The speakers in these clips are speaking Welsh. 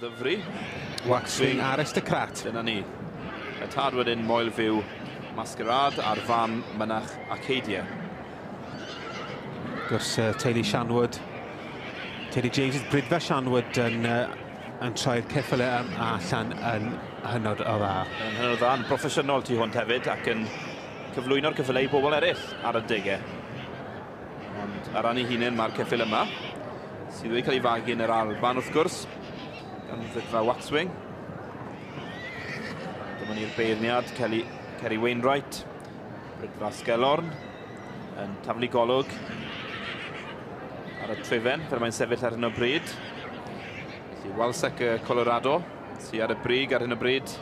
ddyfru. Waxwing aristocrat. Dyna ni. Y tad wedyn Moel Fyw Masquerade a'r fam Mynach Arcadia. Gwrs teulu Sianwood. Teulu James' brydfa Sianwood yn troi'r ceffyl allan yn hynod o dda. Yn hynod o dda, yn proffesiynol tu hwnt hefyd ac yn cyflwyno'r ceffylau bobl eraill ar y digau. Ond ar ran ei hunain mae'r ceffyl yma sydd wedi cael ei fagu yn yr Alban wrth gwrs gan ddydfa Waxwing. Dyma ni'r beirniad Ceri Wainwright, brydfa Sgelorn yn taflu golwg ar y trefen fel mae'n sefyll ar hyn o bryd. Felly Walsec Colorado sydd ar y brig ar hyn o bryd.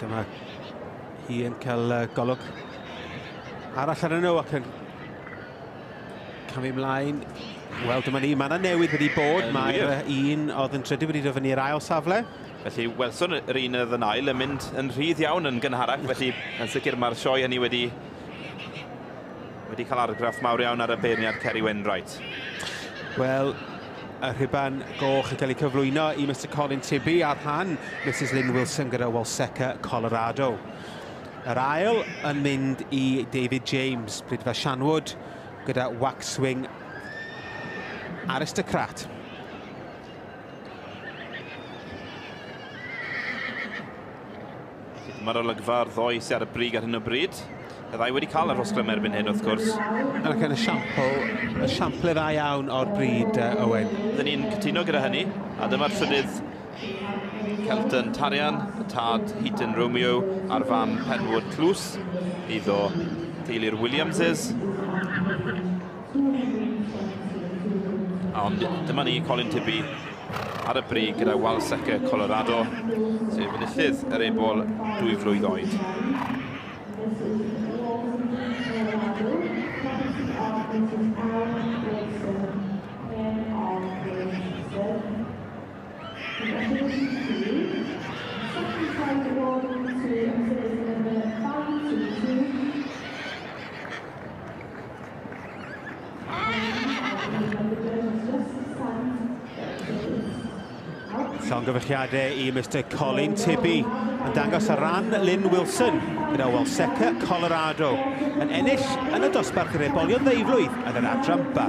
Dyma hi yn cael golwg arall ar nhw ac yn camu ymlaen. Wel, dyma ni, mae yna newid wedi bod. Mae'r un oedd yn trydydd wedi dod fyny i'r ail safle. Felly, welson yr un oedd yn ail yn mynd yn rhydd iawn yn gynharach. Felly, yn sicr mae'r sioe hynny wedi cael argraff mawr iawn ar y beirniad Ceri Wainwright. Wel, y rhuban goch yn cael ei cyflwyno i Mr Colin Tibby a'r rhan Mrs Lynn Wilson gyda Walseca Colorado. Yr ail yn mynd i David James, brydfa Sianwood, gyda Waxwing aristocrat. Mae'r olygfa'r ddoi sydd ar y brig ar hyn o bryd. Y ddau wedi cael yr osglym erbyn hyn, wrth gwrs. Ac yn y siampl dda iawn o'r bryd, Owen. Dyn ni'n cytuno gyda hynny, a dyma'r trydydd Celton Tarian, y tad Heaton Romeo a'r fam Penwood Tlws, iddo teulu'r Williamses. Ond dyma ni Colin Tibby ar y brig gyda Walseca Colorado, sef enillydd yr ebol 2 flwydd oed. Llongyfarchiadau i Mr Colin Tibby yn dangos ar ran Lynn Wilson gyda Walseca Colorado yn ennill yn y dosbarth yr ebolion ddeiflwydd yn yr adran ba.